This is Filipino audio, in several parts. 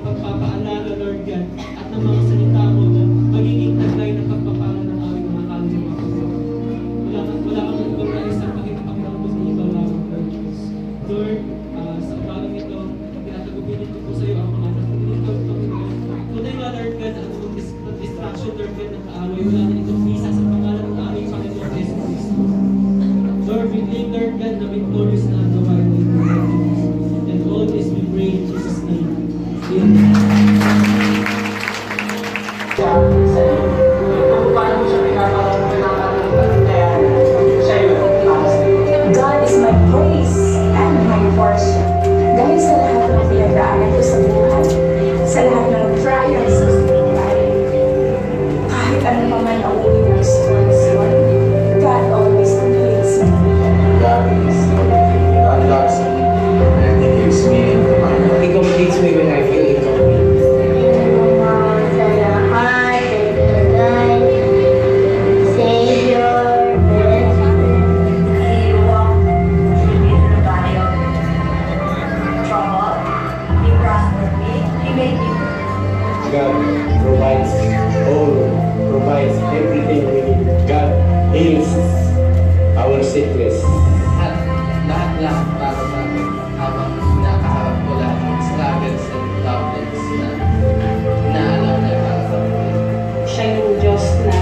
pagpapaalala, Lord God, at ng mga salita mo na magiging taglay ng pagpapala ng aming mga kaluluwa. Wala kang ibang nais ang pakipagpapala mo sa ibang lamang, Lord Jesus. Lord, sa umagang ito, pinatagubilin ko po sa iyo ang mga anak ko dito, Panginoon. Tunay nga, Lord God, ang distraction, Lord God, ng kaaway, wala na itong visa sa pangalan ng aming Panginoon Jesus Cristo. Lord, we claim, Lord God, na victorious na ang gawain mo, Lord Jesus. And all this we pray in Jesus' name. Amen. God is my praise and my portion. Dahil sa lahat ng pinagdaanan ko sa buhay, sa lahat ng trials sa buhay, kahit ano pa man ang uling ng stories, God always completes me. God loves me and He gives me incomplete. He completes me when I feel incomplete. God provides everything we need. God heals our sickness. At lahat-lahat para sa akin habang nakaharap ko lahat ng struggles and problems na inaalam niya para sa akin. Siya yung Diyos na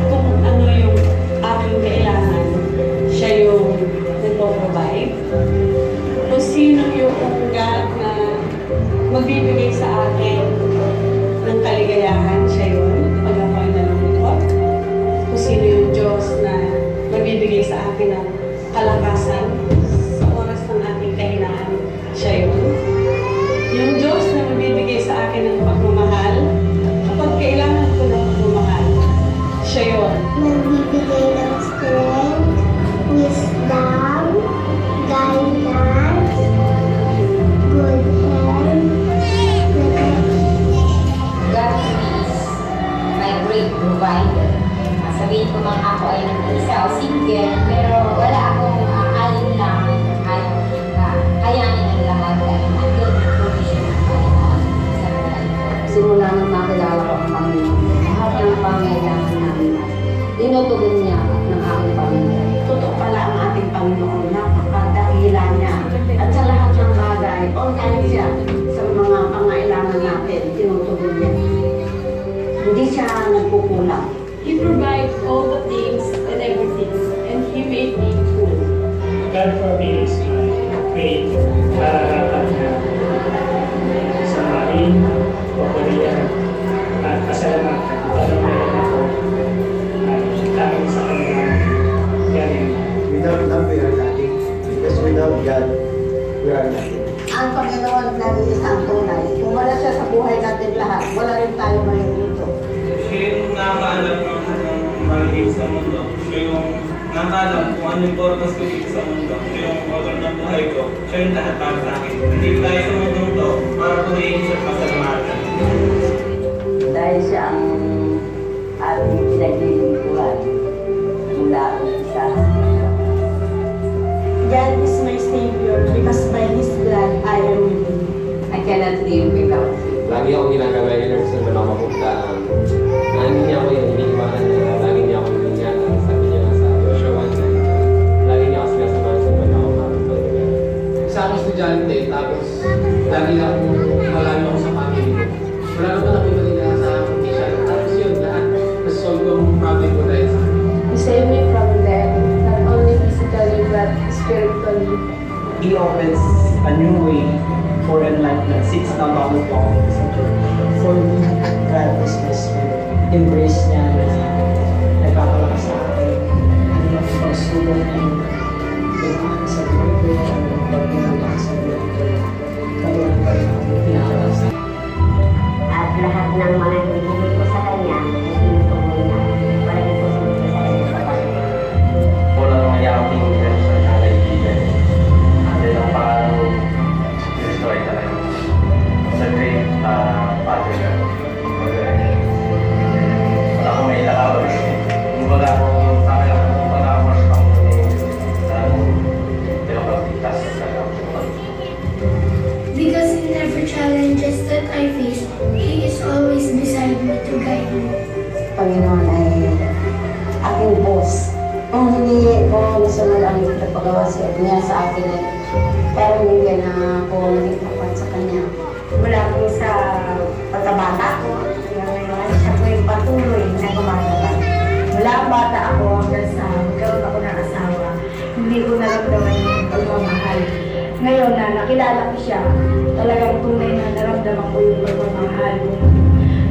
kung ano yung aking kailangan, siya yung nagpo-provide. Kung sino yung God na magbibigay sa akin ng kaligayahan, siya yun, pag ako'y nalulungkot. Kung sino yung Diyos na magbibigay sa akin ng kalakasan sa oras ng ating kahinaan, siya yun. Yung Diyos na magbibigay sa akin ng pagmamahal, kapag kailangan ko ng pagmamahal, siya yun. Nagbibigay ng strength, wisdom, guidance, good health, God is my great provider. Sabihin ko man ako ay nag-isa o single, pero wala akong alinlangan kayanin ang lahat dahil nandun yung provision ng Panginoon sa buhay ko. Simula nang makilala ko ang Panginoon, lahat ng pangailangan namin tinutugon niya ng aking pamilya. Totoo pala ang ating Panginoon, napakadakila niya. At sa lahat ng bagay, on time siya sa mga pangailangan natin, tinutugon niya. Hindi siya nagkukulang. He provides all the things and everything, and He made me full. God for me is my great harapan na sa akin, papurihan at pasalamatan. Para meron ako ay dahil sa kanyang galing. Without love, we are nothing. Because without God, we are nothing. Ang Panginoon natin isang tunay. Kung wala siya sa buhay natin lahat, wala rin tayo malilito. Siya yung nakakaalam ng maliit sa mundo. Siya yung nakakaalam kung ano yung purpose ko dito sa mundo. Siya yung motor ng buhay ko. Siya yung lahat para sa akin. Hindi tayo sa mundo to para tumayin siya pasalamatan. Dahil siya ang ating pinaglilingkuran mula sa God is my Savior because by His blood I am living. I cannot live without Him. Lagi akong ginagawa ni Lord sa mga mapunta. Hindi niya ako yung iniiwanan niya. Lagi niya ako iningatan. Sabi niya sa Joshua 1:9. Lagi niya ako sinasamahan sa mga ako makapagpagpag. Isa akong estudyante, tapos lagi lang malayo ako sa family ko. Wala naman ako ibang inaasahan kundi siya. Tapos yun, lahat nasolve ko ang problem ko dahil sa akin. He saved me from death, not only physically but spiritually. He opens a new way for enlightenment. Since nagkakot ako sa church. For me, God is my spirit. Embrace niya na nagkakalakas sa akin. Ano lang ang pagsulong niya yung sa buhay ko, ano ang pagmulakas sa buhay ko. Patuloy pa rin ako pinakalas. At lahat ng mga hinihingin ko sa Kanya, ay tinutugon niya. Palagi ko sa Kanya sa Panginoon. Walang mayabing sa kaibigan. At ang parang Kristo ay talaga sa great Father God. Wala akong may ilakaw. Wala akong sa akin, wala akong sa Panginoon. whatever challenges that I face, He is always beside me to guide me. Panginoon ay aking boss. Kung hindi ko nasunod ang pagpagawa niya sa akin ay parang hindi na ako naging tapat sa Kanya. Mula po sa pagkabata ko, ngayon siya po yung patuloy na gumagawa. Mula bata ako hanggang sa magkaroon ako ng asawa, hindi ko naramdaman yung pagmamahal. Ngayon na nakilala ko siya, talagang tunay na naramdaman ko yung pagmamahal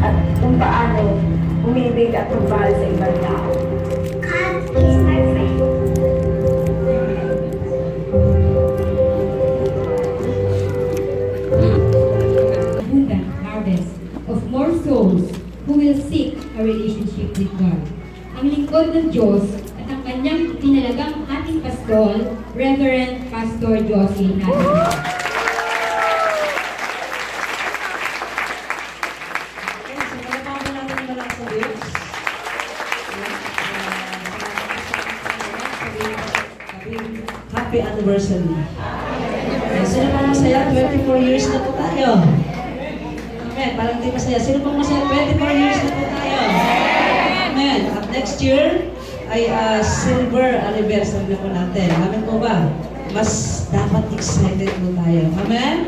at kung paano umibig at magmahal sa ibang tao. God is my friend. Abundant harvest of more souls who will seek a relationship with God. Ang lingkod ng Diyos at ang kanyang tinalagang ating pastol, Reverend Pastor Josie Natal. Happy anniversary. Sino pang masaya? 24 years na po tayo. Amen. Parang di masaya. Sino pang masaya? 24 years na po tayo. Amen. At next year ay silver anniversary na po natin. Amen po ba? Mas dapat excited po tayo. Amen?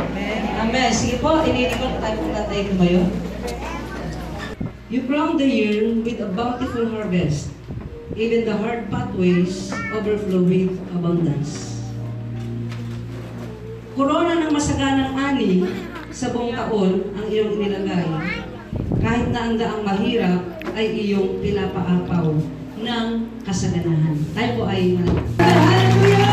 Amen. Sige po, ininikot tayo po tayo tumayo. You crown the year with a bountiful harvest. Even the hard pathways overflow with abundance. Korona ng masaganang ani sa buong taon ang iyong inilagay. Kahit na ang daang mahirap ay iyong pinapaapaw ng kasaganahan. Tayo po ay Hallelujah!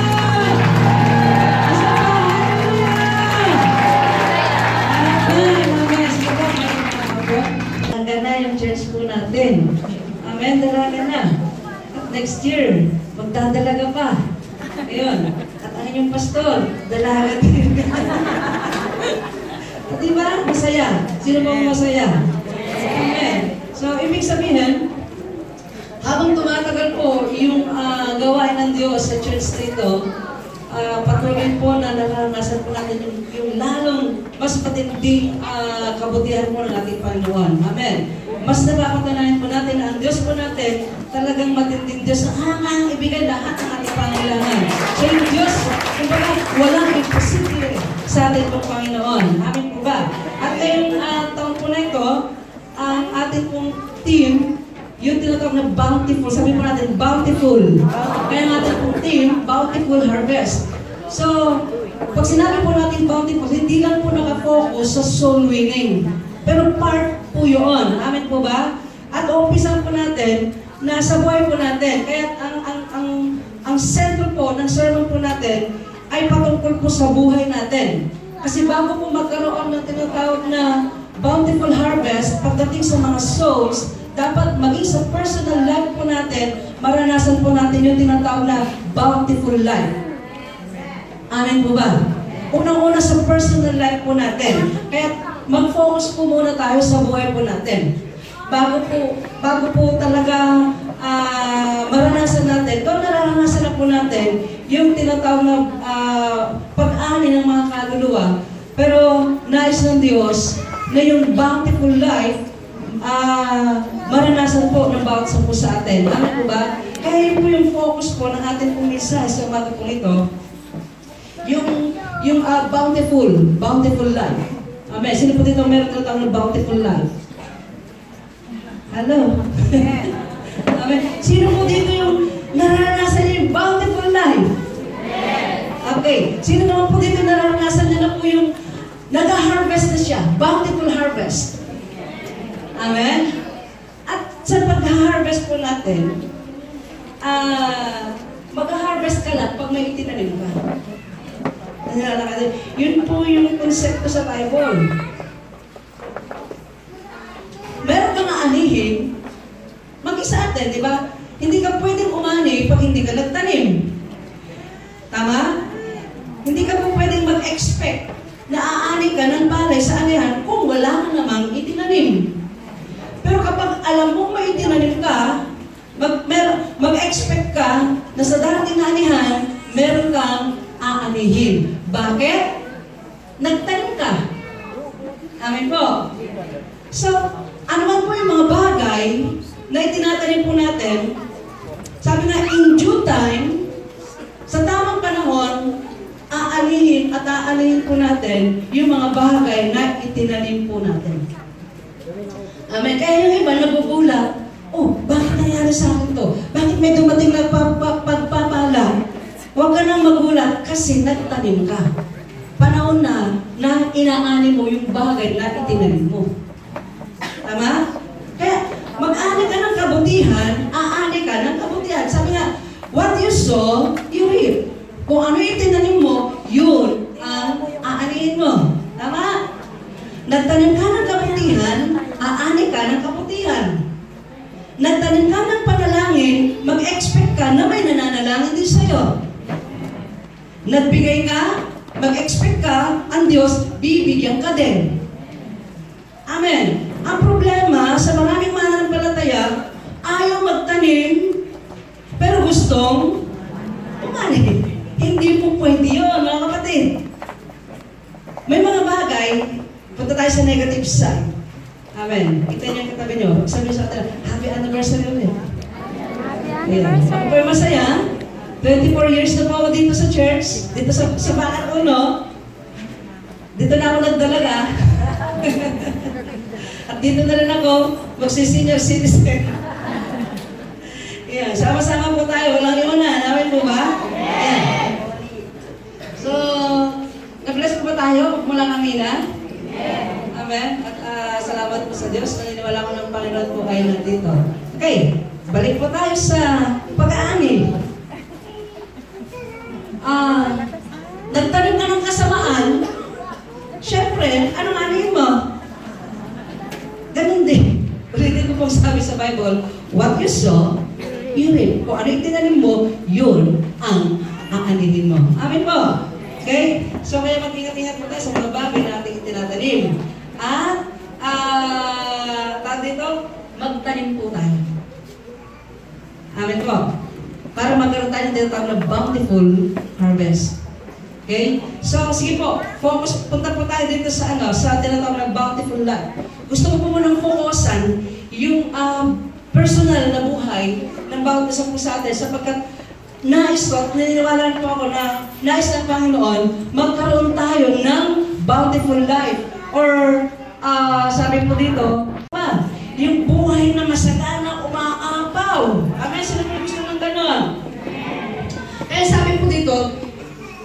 Ang gana yung church po natin. Amen, dalaga na. Next year, magdadalaga pa. Ayun. At ang inyong pastor, dalaga din. At diba? Masaya. Sino ba masaya? Amen. So, ibig sabihin, habang tumatagal po yung gawain ng Diyos sa church dito, patuloy po na naranasan po natin yung lalong mas patinding kabutihan po ng ating Panginoon. Amen. Mas napapatunayan po natin na ang Diyos po natin talagang matinding Diyos na hangang ibigay lahat ng ating pangailangan. So yung Diyos, kumbaga, walang imposible sa ating pong Panginoon. Amin po ba? At ngayong taon po na ito, ang ating pong team, yung tinatawag na bountiful, sabi po natin, bountiful. Kaya ang ating pong team, bountiful harvest. So, pag sinabi po natin bountiful, hindi lang po nakafocus sa soul winning. Pero part po yun. Amin po ba? At umpisan po natin na sa buhay po natin. Kaya ang sentro po ng sermon po natin ay patungkol po sa buhay natin. Kasi bago po magkaroon ng tinatawag na bountiful harvest, pagdating sa mga souls, dapat maging sa personal life po natin, maranasan po natin yung tinatawag na bountiful life. Amen po ba? Unang-una sa personal life po natin. Kaya mag-focus po muna tayo sa buhay po natin. Bago po talaga maranasan natin, kung naranasan na po natin yung tinatawag na pag-ani ng mga kaluluwa, pero nais ng Diyos na yung bountiful life maranasan po ng bawat isa po sa atin. Ano po ba? Kaya yun po yung focus po ng ating pong mensahe sa umaga po ito, yung bountiful life. Amen. Sino po dito meron ko tawag na bountiful life? Hello? Amen. Sino po dito yung naranasan yung bountiful life? Okay. Sino naman po dito naranasan niya na po yung nag-harvest na siya? Bountiful harvest. Amen? At sa pag-harvest po natin, mag-harvest ka lang pag may itinanim ka. Yun po yung konsepto sa Bible. Meron kang aanihin, mag-isa atin, di ba? Hindi ka pwedeng umani pag hindi ka nagtanim. Tama? Hindi ka po pwedeng mag-expect na aani ka ng palay sa anihan kung wala ka namang itinanim. Pero kapag alam mong may itinanim ka, mag-expect ka na sa darating na anihan, meron kang aanihin. Bakit? Nagtanim ka. Amen po. So, ano man po yung mga bagay na itinatanim po natin, sabi na in due time, sa tamang panahon, aalihin at aalihin po natin yung mga bagay na itinanim po natin. Amen. Kaya yung iba nagugulat, oh, bakit nangyari sa akin to? Bakit may dumating na pagpapala? Huwag ka nang magulat kasi nagtanim ka. Panahon na inaani mo yung bagay na itinanim mo. Tama? Kaya mag-ani ka ng kabutihan, aani ka ng kabutihan. Sabi nga, what you sow, you reap. Kung ano yung itinanim mo, yun ang aanihin mo. Tama? Nagtanim ka ng kabutihan, aani ka ng kabutihan. Nagtanim ka ng panalangin, mag-expect ka na may nananalangin din sa'yo. Nagbigay ka, mag-expect ka, ang Diyos, bibigyan ka din. Amen. Ang problema sa maraming mananampalataya, ayaw magtanim, pero gustong umanin. Hindi po pwede yun, mga kapatid. May mga bagay, punta tayo sa negative side. Amen. Kita niyo yung katabi niyo. Sabi sa kanila, happy anniversary ulit. Happy anniversary. Ako po yung masaya. 24 years na po ako dito sa church. Dito sa Bakat Uno. Dito na ako nagdalaga. At dito na rin ako magsi-senior citizen. Yeah, sama-sama po tayo. Walang iwanan. Amen po ba? Yeah. So, na-bless po ba tayo? Magmulang amina? Amen. At salamat po sa Diyos. Naniniwala ko ng Panginoon po kayo nandito. Okay, balik po tayo sa pag-aani. Nagtanim ka ng kasamaan, syempre, anong aanihin mo? Ganun din. Ulitin ko pong sabi sa Bible, what you sow, you reap. Kung ano yung tinanim mo, yun ang aanihin mo. Amen po. Okay? So, kaya mag-ingat-ingat po tayo sa mga bagay na ating itinatanim. At, tawag dito, magtanim po tayo. Amen po. Para magkaroon tayo ng tinatawag na bountiful harvest. Okay? So, sige po, punta po tayo dito sa sa tinatawag na bountiful life. Gusto ko po munang fokusan yung personal na buhay ng bawat isa po sa atin sapagkat nais ko at naniniwala po ako na nais ng Panginoon magkaroon tayo ng bountiful life or sabi po dito, yung buhay na masagana umaapaw. Amen? Sino po gusto ng gano'n? Kaya sabi po dito,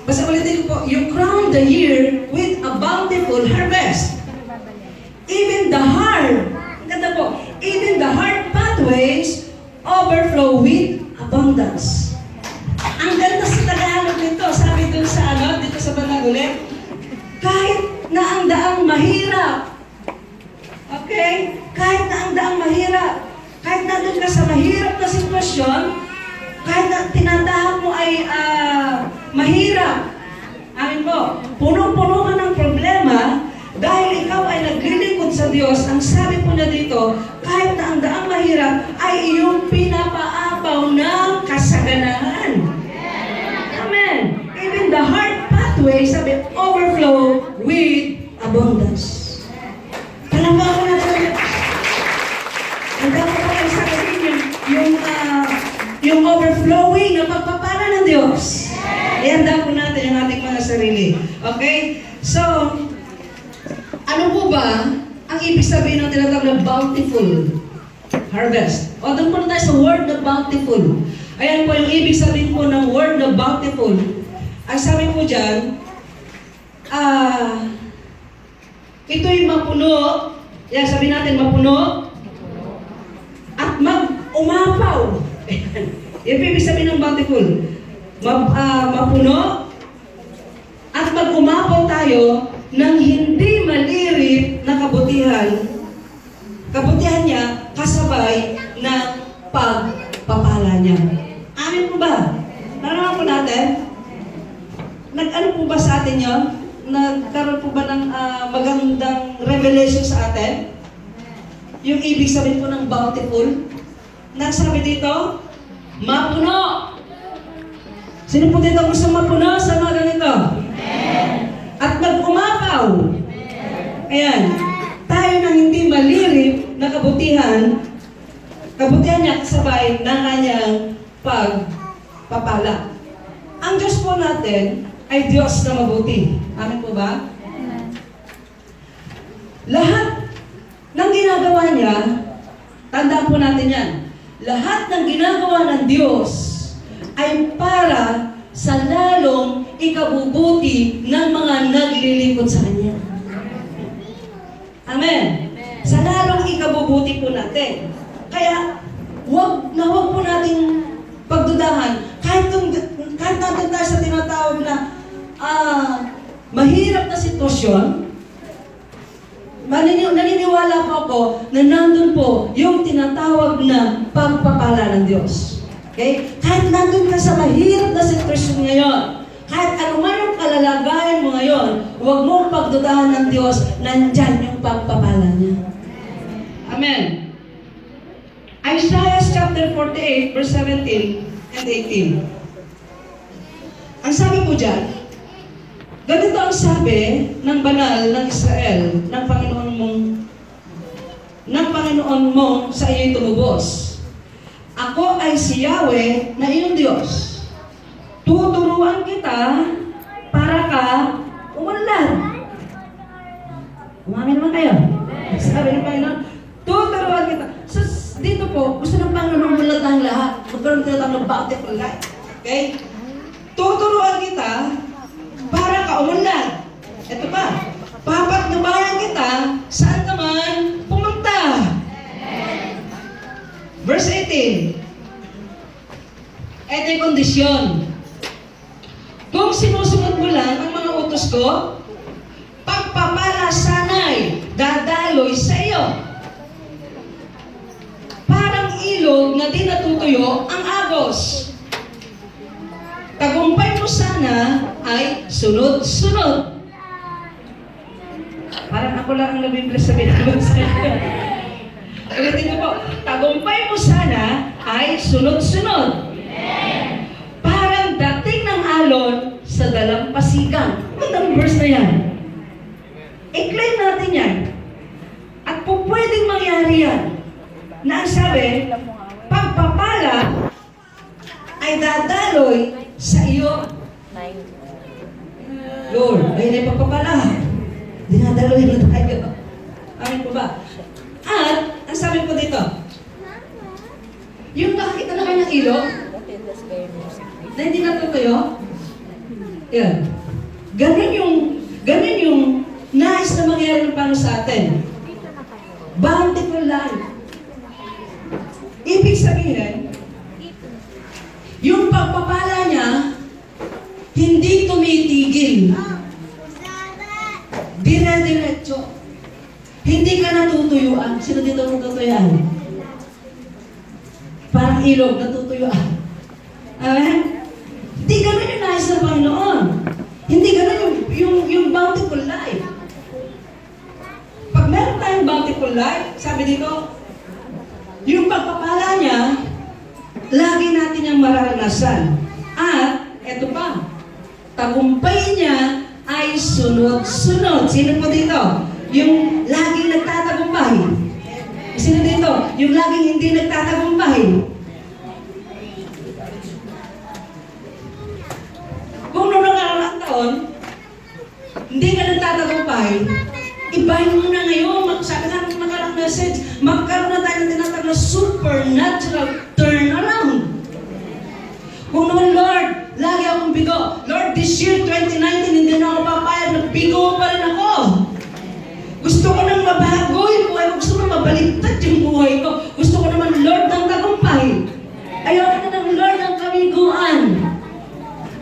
basta ulitin ko po, you crown the year with a bountiful harvest. Even the hard, ganda po, even the hard pathways overflow with abundance. Ang ganda sa Tagalog nito, sabi dun sa dito sa banal ulit, kahit na ang daang mahirap, okay? Kahit na ang daang mahirap, kahit na doon ka sa mahirap na sitwasyon, kahit na tinatahak mo ay mahirap, amin po, punong-puno ka ng problema, dahil ikaw ay naglilingkod sa Diyos, ang sabi po na dito, kahit na ang daang mahirap, ay iyong pinapaapaw ng kasaganahan. Amen. Even the hard pathway, sabi, overflow with abundance. Palamba ko na talaga. Ang dapat ko kayo sa akin yung overflowing na pagpapala ng Diyos. Ihanda po natin yung ating mga sarili. Okay? So, ano po ba ang ibig sabihin ng tinatawag na bountiful harvest? O, doon po na tayo sa word na bountiful. Ayan po yung ibig sabihin po ng word na bountiful. Ang sabi po dyan, ito'y mapuno, yan sabi natin mapuno, at mag-umapaw. Yan po ibig sabihin ng bountiful. Mapuno, at mag-umapaw tayo ng hindi malirip na kabutihan. Kabutihan niya kasabay ng pagpapala niya. Amin po ba? Nararamdaman po natin? Nag-ano po ba sa atin yun? Nagkaroon po ba ng magandang revelation sa atin? Yung ibig sabihin po ng bountiful? Nagsabi dito, mapuno. Sino po dito gusto mapuno sa mga ganito? At mag-umapaw. Ayan. Tayo nang hindi malirip na kabutihan niya kasabay ng kanyang pagpapala. Ang Diyos po natin ay Diyos na mabuti. Amin po ba? Lahat ng ginagawa niya, tandaan po natin yan, lahat ng ginagawa ng Diyos ay para sa lalong ikabubuti ng mga naglilingkod sa Kanya. Amen. Sa lalong ikabubuti po natin. Kaya, wag po nating pagdudahan. Kahit natin tayo sa tinatawag na mahirap na sitwasyon, naniniwala po ako na nandun po yung tinatawag na pagpapala ng Diyos. Okay? Kahit nandun ka sa mahirap na sitwasyon ngayon, kahit ano man yung kalalagayan mo ngayon, huwag mong pagdudahan ng Diyos, nandyan yung pagpapala niya. Amen. Isaiah chapter 48, verse 17 and 18. Ang sabi po dyan, ganito ang sabi ng banal ng Israel, ng Panginoon mo sa iyo'y tumubos. Ako ay si Yahweh na iyong Diyos. Tuturuan kita para ka umunlad. Umamin naman kayo. Sabi ng Panginoon, tuturuan kita. So, dito po, gusto ng Panginoon umunlad ang lahat. Magkaroon tayo ng bountiful life. Okay? Tuturuan kita para ka umunlad. Ito pa, papatnubayan kita saan ka man pumunta. Verse 18. Ito yung kondisyon. Kung sinusunod mo lang ang mga utos ko, pagpapala sana'y dadaloy sa iyo. Parang ilog na di natutuyo ang agos. Tagumpay mo sana ay sunod-sunod. Parang ako lang ang nabibigla sa Biblia. Ulitin ko po, tagumpay mo sana ay sunod-sunod. Parang dating ng alon sa dalampasigan. Magandang verse na yan. I-claim natin yan. At po pwedeng mangyari yan. Na ang sabi, pagpapala ay dadaloy sa iyo. Lord, ayun ay pagpapala. Dinadaloy na tayo. Amin po ba? At, ang sabi ko dito, yung nakakita na kayo ng ilog, na hindi natutuyo, yan. Ganun yung nais na mangyari ng Panginoon sa atin. Bountiful life. Ibig sabihin, yung pagpapala niya, hindi tumitigil. Dire-diretso. Hindi ka natutuyuan. Sino dito natutuyuan? Parang ilog, natutuyuan. Amen? Hindi ganun yung nais ng Panginoon. Hindi ganun yung bountiful life. Pag meron tayong bountiful life, sabi dito, yung pagpapala niya, lagi natin yung mararanasan. At, eto pa, tagumpay niya ay sunod-sunod. Sino po dito? Yung laging nagtatagumpay. Sino dito? Yung laging hindi nagtatagumpay. Kung noong nakaraang taon, hindi ka nagtatagumpay, ibahin mo na ngayon. Sabi nga ng nakaraang message, magkaroon na tayo ng tinatawag na supernatural turnaround. Kung naman, Lord, lagi akong bigo. Lord, this year, 2019, hindi na ako papayag. Nagbigo pa rin ako. Gusto ko nang mabago yung buhay ko. Gusto ko nang mabaliktad yung buhay ko. Gusto ko naman, Lord, ng tagumpay. Ayoko na ng Lord ng kabiguan.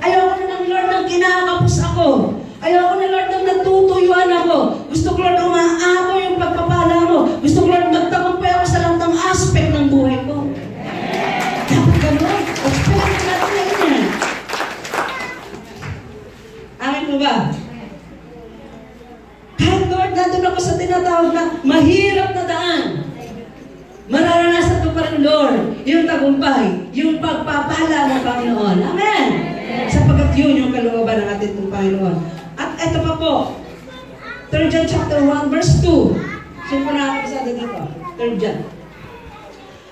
Ayoko na ng Lord ng kinakapos ako. Ayoko na, Lord, ng natutuyuan ako. Gusto ko, Lord, umaamo yung pagpapala mo. Gusto ko, Lord, magtagumpay ako sa lahat ng aspect ng buhay ko. Dapat gano'n. Expect natin na ganyan. Amin po ba? Kahit, Lord, nandun ako sa tinatawag na mahirap na daan. Mararanasan ko pa rin, Lord, yung tagumpay, yung pagpapala ng Panginoon. Amen! Sapagkat yun yung kalooban ng ating Panginoon. At eto pa po, 3 John chapter 1, verse 2. Sino po nakakabasada dito? 3 John.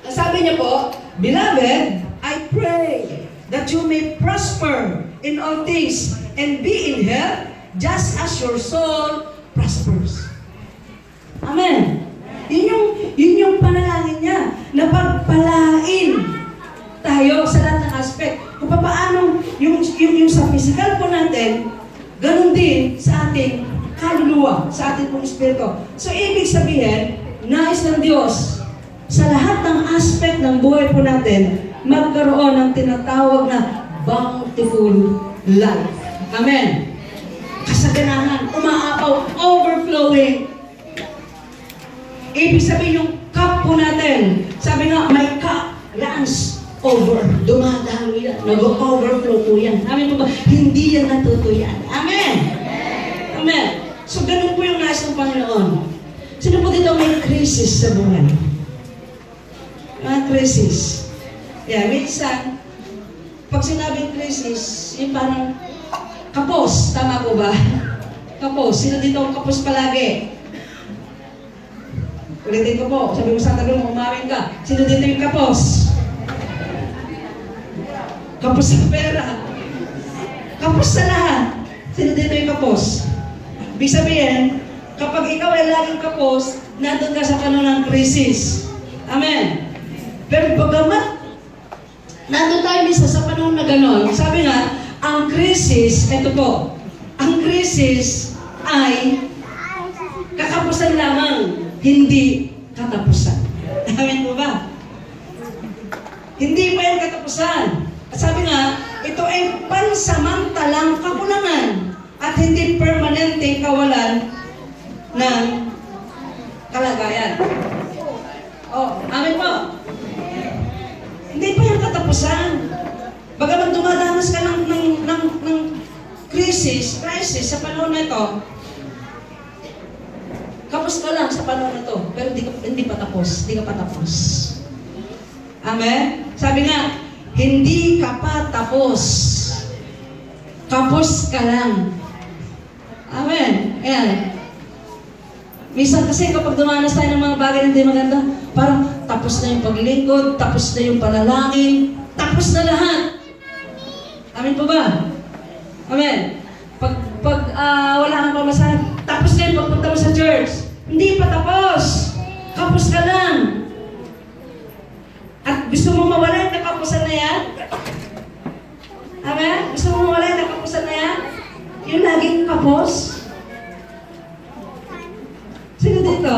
Ang sabi niya po, Beloved, I pray that you may prosper in all things and be in health just as your soul prospers. Amen. Yun yung panalangin niya, na pagpalain tayo sa lahat ng aspect. Kung paano yung sa physical po natin, ganun din sa ating kaluluwa, sa ating pong espiritu. So, ibig sabihin, nais ng Diyos sa lahat ng aspect ng buhay po natin, magkaroon ng tinatawag na bountiful life. Amen. Kasaganahan, umaapaw, overflowing. Ibig sabihin yung cup po natin. Sabi nga, may cup runs over. Dumadami yan. Nag-overflow po yan. Amen po ba? Hindi yan natutuyan. Amen. Amen. So, ganun po yung nais ng Panginoon. Sino po dito may crisis sa buhay? Mga crisis. Yeah, minsan, pag sinabing crisis, yung parang kapos. Tama po ba? Kapos. Sino dito ang kapos palagi? Ulitin ko po. Sabi mo sa tagal mo, umawin ka. Sino dito yung kapos? Kapos sa pera. Kapos sa lahat. Sino dito yung kapos? Ibig sabihin, kapag ikaw ay laging kapos, nandun ka sa panahon ng krisis. Amen. Pero bagamat nandun tayo minsan sa panahon na gano'n, sabi nga, ang krisis, ito po, ang krisis ay kakapusan lamang, hindi katapusan. Amen po ba? Hindi pa yan katapusan. At sabi nga, ito ay pansamantalang kakulangan at hindi permanenteng kawalan ng kalagayan. Oh, amen po. Hindi pa yan katapusan. Bagaman dumadanas ka ng crisis sa panahon na ito, kapos ka lang sa panahon na ito, pero hindi pa tapos. Hindi ka pa tapos. Amen? Sabi nga, hindi ka pa tapos. Kapos ka lang. Amen? Ayan. Minsan kasi kapag dumanas tayo ng mga bagay na hindi maganda, parang tapos na yung paglilingkod, tapos na yung panalangin, tapos na lahat. Amen po ba? Amen. Pag wala kang pamasahe, tapos na yung pagpunta mo sa church. Hindi pa tapos. Kapos ka lang. At gusto mo mawala yung nakapusan na yan? Amen? Gusto mo mawala yung nakapusan na yan? Yung laging kapos? Sino dito?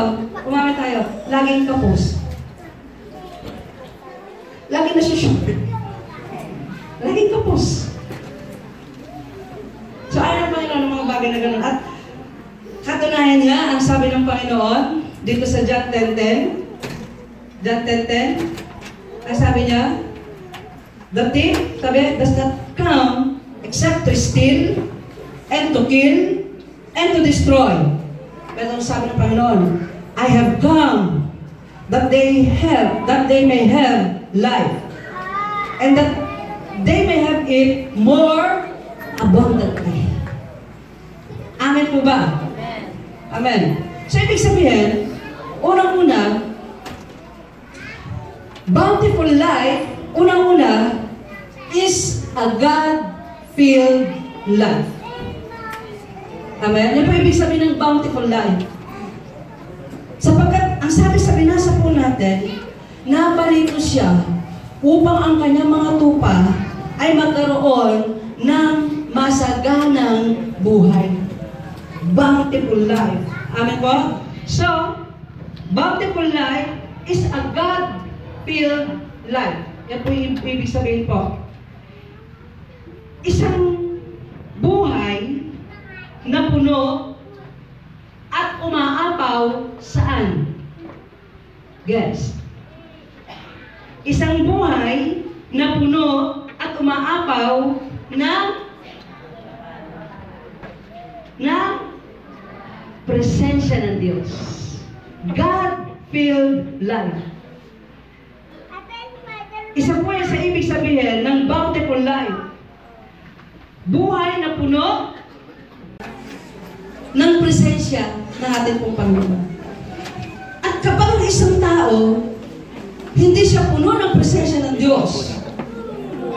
Umamit tayo. Laging kapos. Laging nasushoot. Laging kapos. So, ayaw ng Panginoon ng mga bagay na gano'n. At katunayan niya, ang sabi ng Panginoon, dito sa John 10:10, John 10:10, ang sabi niya, the thief, sabi, does not come except to steal, and to kill, and to destroy. Pero sabi ng Panginoon, I have come that they may have life, and that they may have it more abundantly. Amen po ba? Amen. So, ibig sabihin, unang-una, bountiful life, unang-una, is a God-filled life. Amen? Yan po ibig sabihin ng bountiful life. Sapagkat, ang sabi sa binasa po natin, naparito siya upang ang kanyang mga tupa ay magkaroon ng masaganang buhay. Bountiful life. Amen po? So, bountiful life is a God-filled life. Yan po yung ibig sabihin po. Isang buhay na puno at umaapaw saan? Guys. Isang buhay na puno at umaapaw na presensya ng Diyos. God-filled life. Isa po yan sa ibig sabihin ng bountiful life. Buhay na puno ng presensya ng ating pong Panginoon. At kapag ang isang tao, hindi siya puno ng presensya ng Diyos,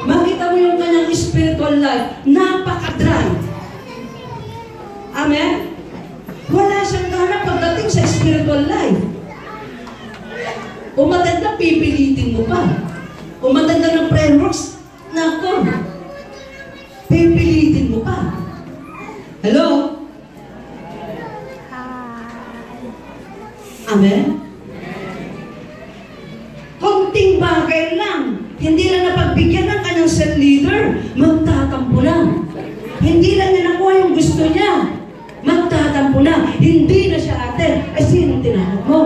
makita mo yung kanyang spiritual life, napaka-dry. Amen? Wala siyang gana pagdating sa spiritual life. Umatend na, pipilitin mo pa. Umatend na ng prayer works, nako, pipilitin mo pa. Hello? Amen? Konting bagay lang. Hindi lang napagbigyan ng kanyang cell leader, magtatampo lang. Hindi lang niya nakuha yung gusto niya, magtatampo na. Hindi na siya atin. Eh, sinong tinanong mo?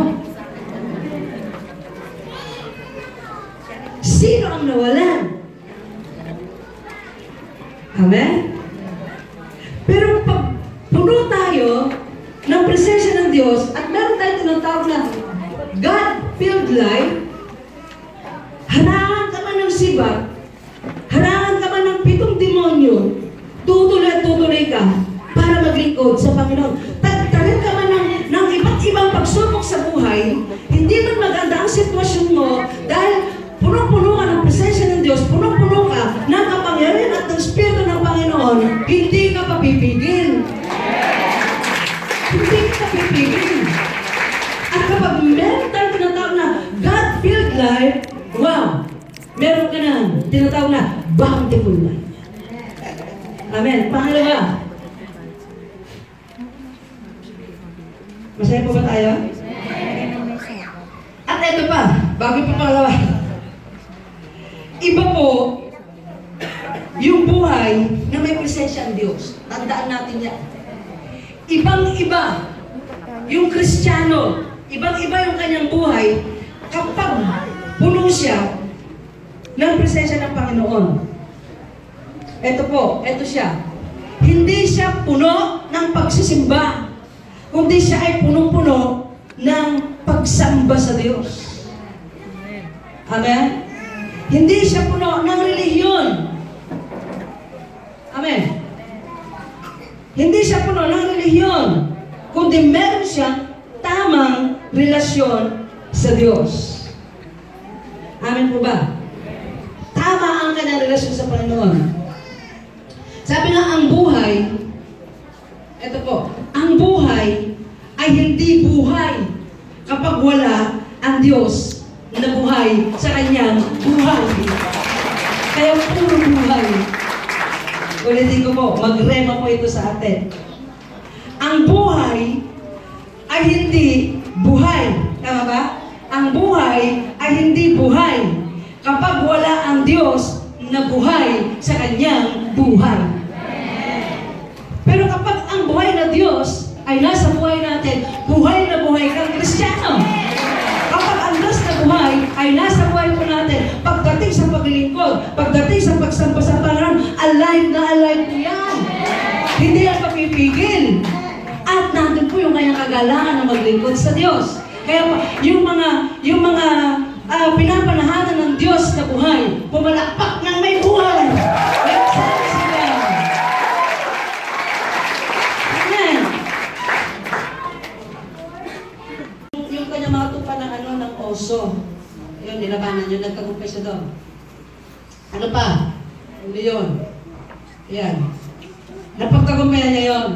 Sino ang nawalan? Amen? Pero pag puno tayo ng presensya ng Diyos at meron tayong tinatawag na God-filled life, harangan ka man ng sibat, harangan ka man ng 7 demonyo, tutuloy ka para maglingkod sa Panginoon. Tagtarin ka man ng iba't ibang pagsubok sa buhay, hindi man maganda ang sitwasyon mo dahil puno-puno ka ng presensya ng Diyos, puno-puno ka ng kapangyarihan at ng Espiritu ng Panginoon, hindi ka papipigil. Hindi ka papipigil. At kapag meron tayong tinatawag na God-filled life, wow! Meron ka na tinatawag na bountiful life. Amen. Pangalawa. Masaya po ba tayo? At ito pa, bago pa pangalawa. Iba po yung buhay na may presensya ng Diyos. Tandaan natin yan. Ibang-iba yung Kristiyano. Ibang-iba yung kanyang buhay kapag puno siya ng presensya ng Panginoon. Ito po, ito siya. Hindi siya puno ng pagsisimba, kundi siya ay punong-puno ng pagsamba sa Diyos. Amen? Hindi siya puno ng relihiyon. Amen? Hindi siya puno ng relihiyon, kundi meron siyang tamang relasyon sa Diyos. Amen po ba? Tama ang kanyang relasyon sa Panginoon. Sabi nga, ang buhay, ito po, ang buhay ay hindi buhay kapag wala ang Diyos na buhay sa kanyang buhay. Kaya puro buhay. Ulitin ko po, magrema po ito sa atin. Ang buhay ay hindi buhay. Tama ba? Ang buhay ay hindi buhay kapag wala ang Diyos na buhay sa kanyang buhay. Pero kapag ang buhay na Diyos ay nasa buhay natin, buhay na buhay kang Kristiyano. Kapag ang Diyos na buhay ay nasa buhay po natin, pagdating sa paglilingkod, pagdating sa pagsamba sa Panginoon, alive na alive po yan. Hindi yan papipigil. At nandun po yung kanyang kagalangan na maglingkod sa Diyos. Kaya yung mga pinapanahanan ng Diyos na buhay, pumalakpak ng may buhay. Amen. Yung kanyang mga tupa ng oso, yun, nilabanan yun, nagtagumpay siya doon. Ano pa? Leon. Yan. Napagtagumpayan niya yun.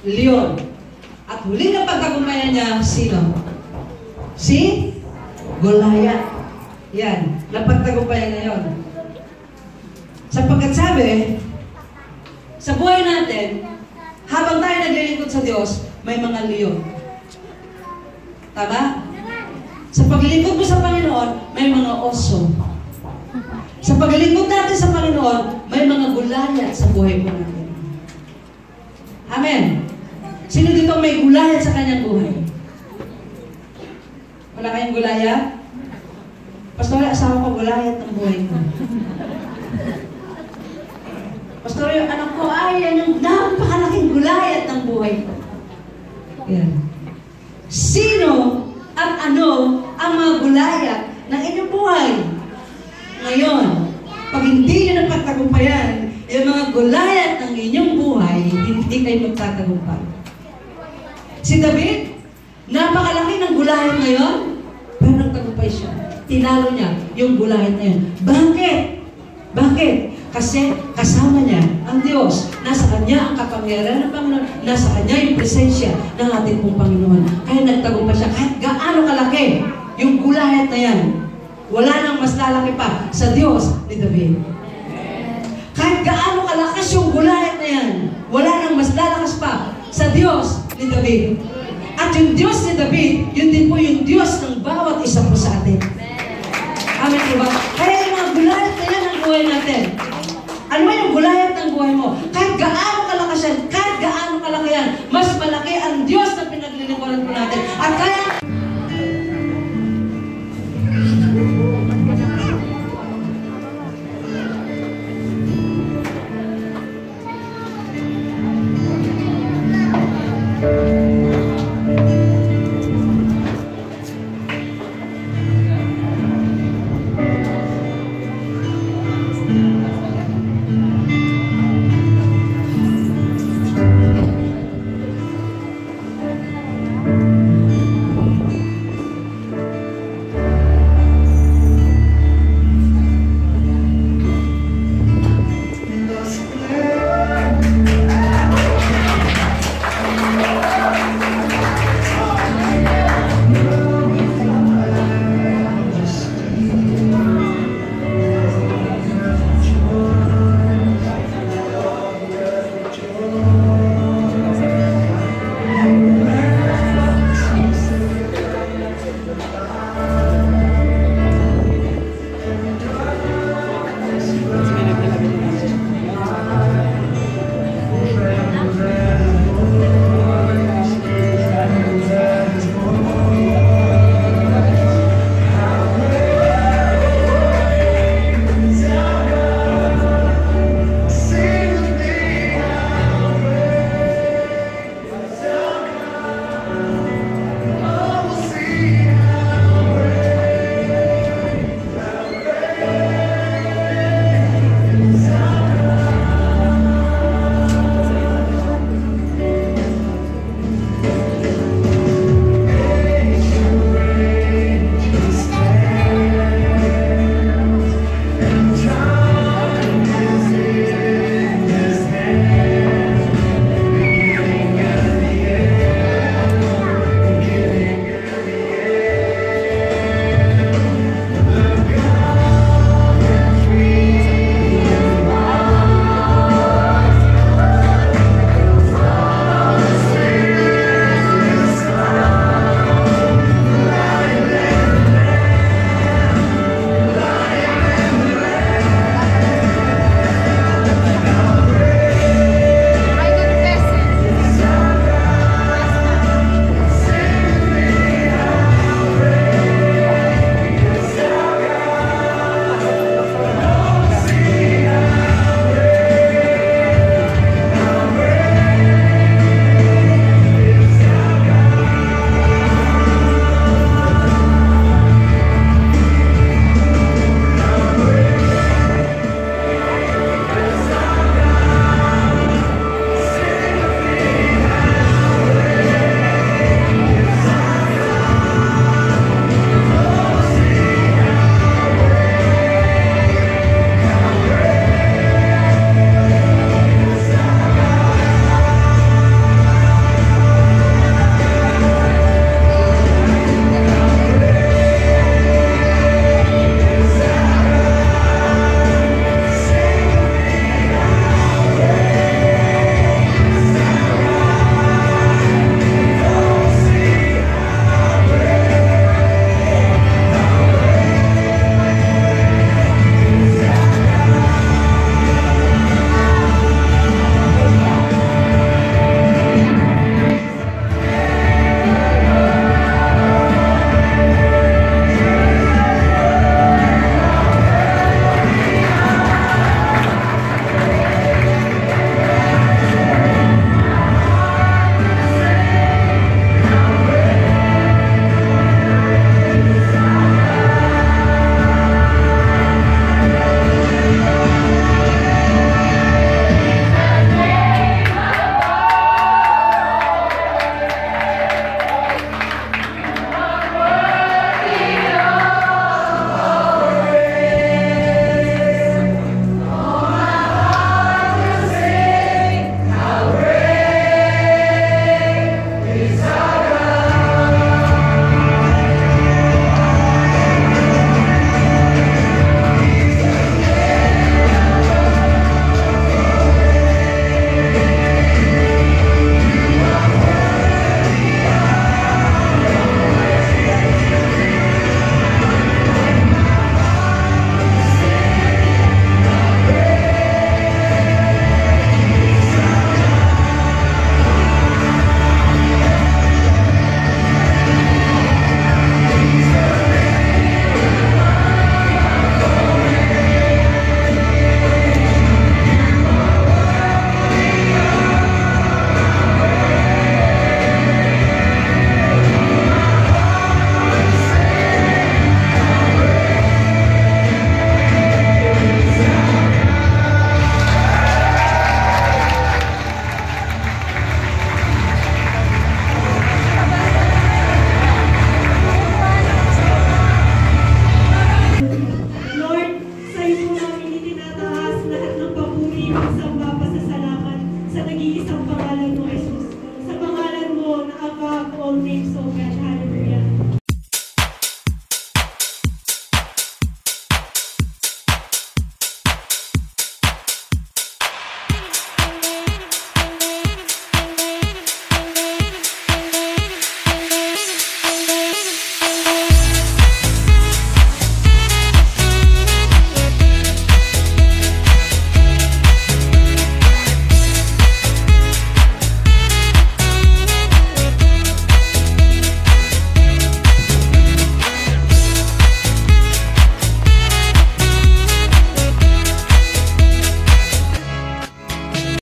Leon. At huli na pagtagumpayan niya, sino? Si Goliath. Yan. Napagtagumpayan niya yun. Sapagkat sabi, sa buhay natin, habang tayo naglilingkod sa Diyos, may mga leon. Tama? Sa paglilingkod mo sa Panginoon, may mga oso. Sa paglilingkod natin sa Panginoon, may mga Goliath sa buhay mo natin. Amen. Sino dito may Goliath sa kanyang buhay? Wala kayong Goliath? Pastor, asawa ko Goliath ng buhay ko. Pastor, yung anak ko ay yung napakalaking Goliath ng buhay ko. Yan. Sino at ano ang mga Goliath ng inyong buhay? Ngayon, pag hindi nyo napagtagumpayan, yung mga Goliath ng inyong buhay, hindi kayo magtatagumpay. Si David, napakalaki ng gulayan ngayon, pero nagtagumpay siya. Tinalo niya yung gulayan na yun. Bakit? Bakit? Kasi kasama niya ang Diyos. Nasa Kanya ang kapangyarihan ng Panginoon. Nasa Kanya yung presensya ng ating pong Panginoon. Kaya nagtagumpay siya. Kahit gaano kalaki yung gulayan na yan, wala nang mas lalaki pa sa Diyos ni David. Kahit gaano kalakas yung gulayan na yan, wala nang mas lalakas pa sa Diyos ni David. At yung Diyos ni David, yun din po yung Diyos ng bawat isa po sa atin. Amen po ba? Kaya yung mga gulayat na yan ang buhay natin. Ano ba yung gulayat ng buhay mo? Kahit gaano kalakas yan, kahit gaano kalaki yan, mas malaki ang Diyos na pinaglilingkuran po natin. At kaya own name, so God